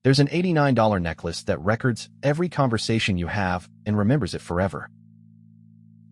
There's an $89 necklace that records every conversation you have and remembers it forever.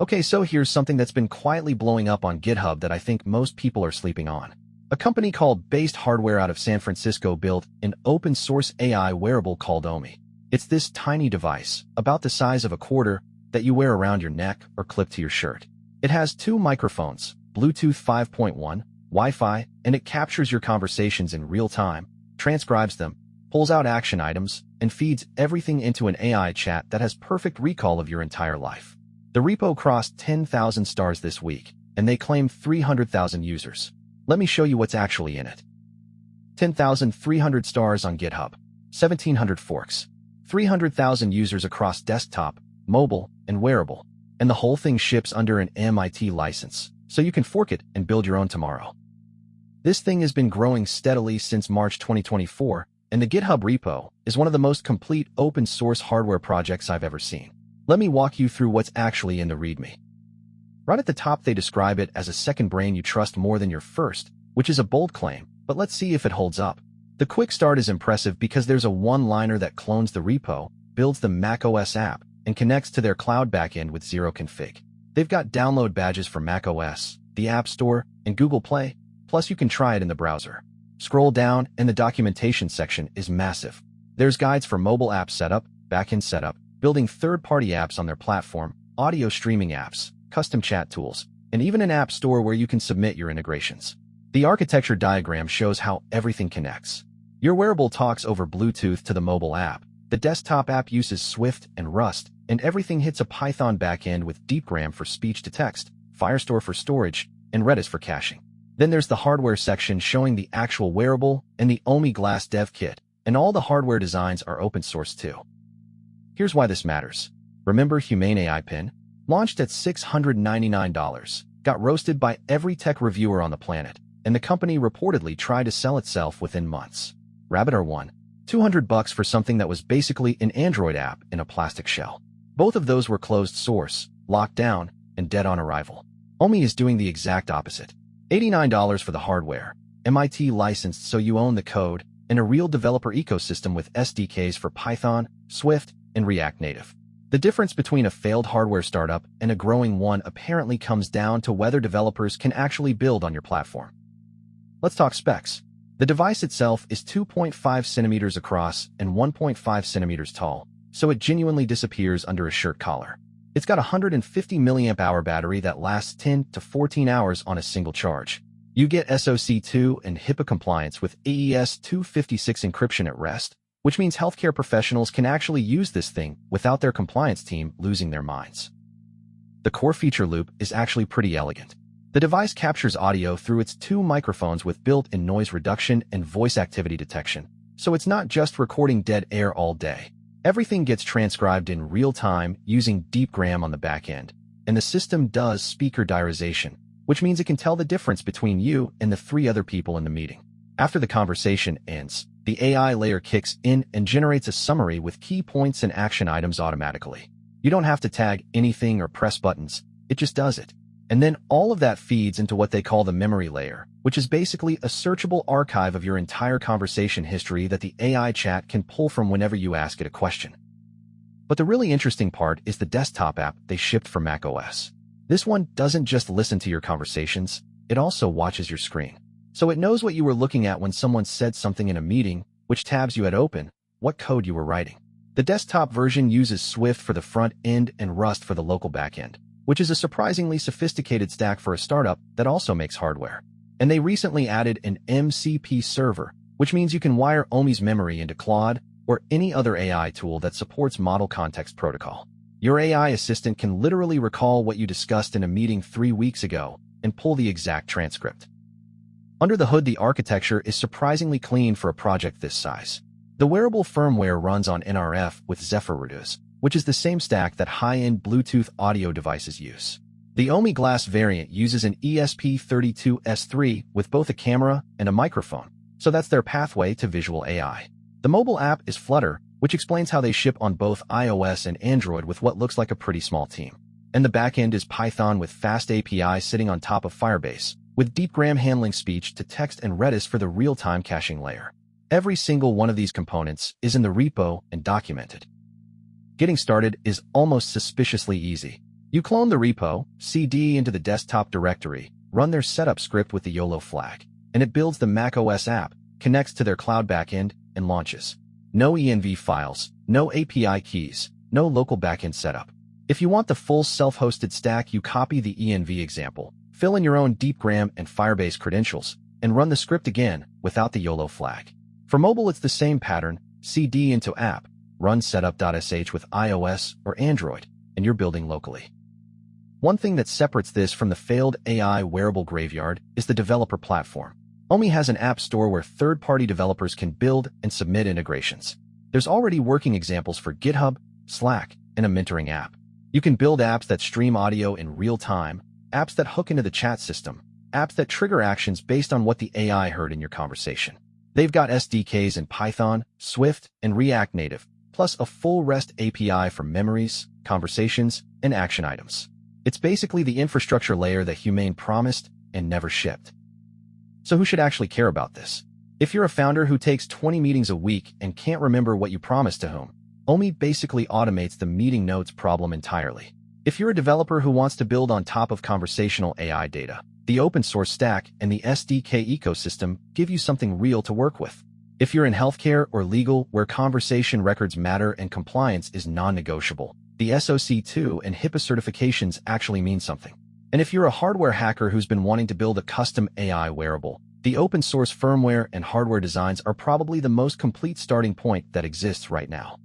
Okay, so here's something that's been quietly blowing up on GitHub that I think most people are sleeping on. A company called Based Hardware out of San Francisco built an open-source AI wearable called OMI. It's this tiny device, about the size of a quarter, that you wear around your neck or clip to your shirt. It has 2 microphones, Bluetooth 5.1, Wi-Fi, and it captures your conversations in real time, transcribes them, pulls out action items, and feeds everything into an AI chat that has perfect recall of your entire life. The repo crossed 10,000 stars this week, and they claim 300,000 users. Let me show you what's actually in it. 10,300 stars on GitHub, 1,700 forks, 300,000 users across desktop, mobile, and wearable, and the whole thing ships under an MIT license, so you can fork it and build your own tomorrow. This thing has been growing steadily since March 2024, and the GitHub repo is one of the most complete open-source hardware projects I've ever seen. Let me walk you through what's actually in the README. Right at the top, they describe it as a second brain you trust more than your first, which is a bold claim, but let's see if it holds up. The quick start is impressive because there's a one-liner that clones the repo, builds the macOS app, and connects to their cloud backend with zero config. They've got download badges for macOS, the App Store, and Google Play, plus you can try it in the browser. Scroll down, and the documentation section is massive. There's guides for mobile app setup, backend setup, building third-party apps on their platform, audio streaming apps, custom chat tools, and even an app store where you can submit your integrations. The architecture diagram shows how everything connects. Your wearable talks over Bluetooth to the mobile app, the desktop app uses Swift and Rust, and everything hits a Python backend with DeepGram for speech-to-text, Firestore for storage, and Redis for caching. Then there's the hardware section showing the actual wearable and the OMI Glass dev kit, and all the hardware designs are open source too. Here's why this matters. Remember Humane AI Pin? Launched at $699, got roasted by every tech reviewer on the planet, and the company reportedly tried to sell itself within months. Rabbit R1, $200 for something that was basically an Android app in a plastic shell. Both of those were closed source, locked down, and dead on arrival. OMI is doing the exact opposite. $89 for the hardware, MIT licensed so you own the code, and a real developer ecosystem with SDKs for Python, Swift, and React Native. The difference between a failed hardware startup and a growing one apparently comes down to whether developers can actually build on your platform. Let's talk specs. The device itself is 2.5 centimeters across and 1.5 centimeters tall, so it genuinely disappears under a shirt collar. It's got a 150 mAh battery that lasts 10 to 14 hours on a single charge. You get SOC 2 and HIPAA compliance with AES 256 encryption at rest, which means healthcare professionals can actually use this thing without their compliance team losing their minds. The core feature loop is actually pretty elegant. The device captures audio through its 2 microphones with built-in noise reduction and voice activity detection, so it's not just recording dead air all day. Everything gets transcribed in real time using DeepGram on the back end, and the system does speaker diarization, which means it can tell the difference between you and the 3 other people in the meeting. After the conversation ends, the AI layer kicks in and generates a summary with key points and action items automatically. You don't have to tag anything or press buttons, it just does it. And then all of that feeds into what they call the memory layer, which is basically a searchable archive of your entire conversation history that the AI chat can pull from whenever you ask it a question. But the really interesting part is the desktop app they shipped for macOS. This one doesn't just listen to your conversations, it also watches your screen. So it knows what you were looking at when someone said something in a meeting, which tabs you had open, what code you were writing. The desktop version uses Swift for the front end and Rust for the local backend, which is a surprisingly sophisticated stack for a startup that also makes hardware. And they recently added an MCP server, which means you can wire OMI's memory into Claude or any other AI tool that supports Model Context Protocol. Your AI assistant can literally recall what you discussed in a meeting 3 weeks ago and pull the exact transcript. Under the hood, the architecture is surprisingly clean for a project this size. The wearable firmware runs on NRF with Zephyr Reduce, which is the same stack that high-end Bluetooth audio devices use. The OMI Glass variant uses an ESP32S3 with both a camera and a microphone, so that's their pathway to visual AI. The mobile app is Flutter, which explains how they ship on both iOS and Android with what looks like a pretty small team. And the backend is Python with fast API sitting on top of Firebase, with DeepGram handling speech to text and Redis for the real-time caching layer. Every single one of these components is in the repo and documented. Getting started is almost suspiciously easy. You clone the repo, cd into the desktop directory, run their setup script with the YOLO flag, and it builds the macOS app, connects to their cloud backend, and launches. No env files, no API keys, no local backend setup. If you want the full self-hosted stack, you copy the env example, fill in your own deepgram and Firebase credentials, and run the script again without the YOLO flag. For mobile, it's the same pattern, cd into app, run setup.sh with iOS or Android, and you're building locally. One thing that separates this from the failed AI wearable graveyard is the developer platform. Humane has an app store where third-party developers can build and submit integrations. There's already working examples for GitHub, Slack, and a mentoring app. You can build apps that stream audio in real time, apps that hook into the chat system, apps that trigger actions based on what the AI heard in your conversation. They've got SDKs in Python, Swift, and React Native, plus a full REST API for memories, conversations, and action items. It's basically the infrastructure layer that Humane promised and never shipped. So who should actually care about this? If you're a founder who takes 20 meetings a week and can't remember what you promised to whom, Humane basically automates the meeting notes problem entirely. If you're a developer who wants to build on top of conversational AI data, the open source stack and the SDK ecosystem give you something real to work with. If you're in healthcare or legal, where conversation records matter and compliance is non-negotiable, the SOC2 and HIPAA certifications actually mean something. And if you're a hardware hacker who's been wanting to build a custom AI wearable, the open source firmware and hardware designs are probably the most complete starting point that exists right now.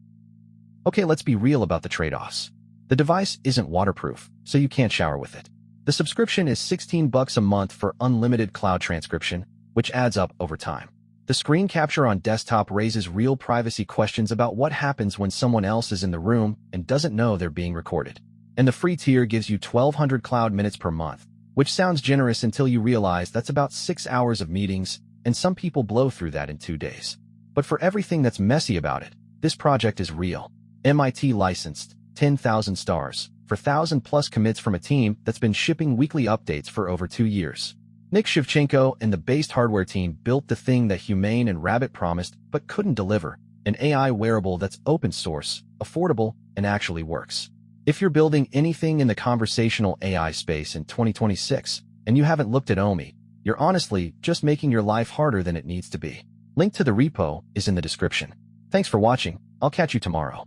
Okay, let's be real about the trade-offs. The device isn't waterproof, so you can't shower with it. The subscription is $16 a month for unlimited cloud transcription, which adds up over time. The screen capture on desktop raises real privacy questions about what happens when someone else is in the room and doesn't know they're being recorded. And the free tier gives you 1,200 cloud minutes per month, which sounds generous until you realize that's about 6 hours of meetings, and some people blow through that in 2 days. But for everything that's messy about it, this project is real. MIT licensed, 10,000 stars, for 1,000+ commits from a team that's been shipping weekly updates for over 2 years. Nick Shevchenko and the based hardware team built the thing that Humane and Rabbit promised but couldn't deliver, an AI wearable that's open source, affordable, and actually works. If you're building anything in the conversational AI space in 2026 and you haven't looked at Humane, you're honestly just making your life harder than it needs to be. Link to the repo is in the description. Thanks for watching. I'll catch you tomorrow.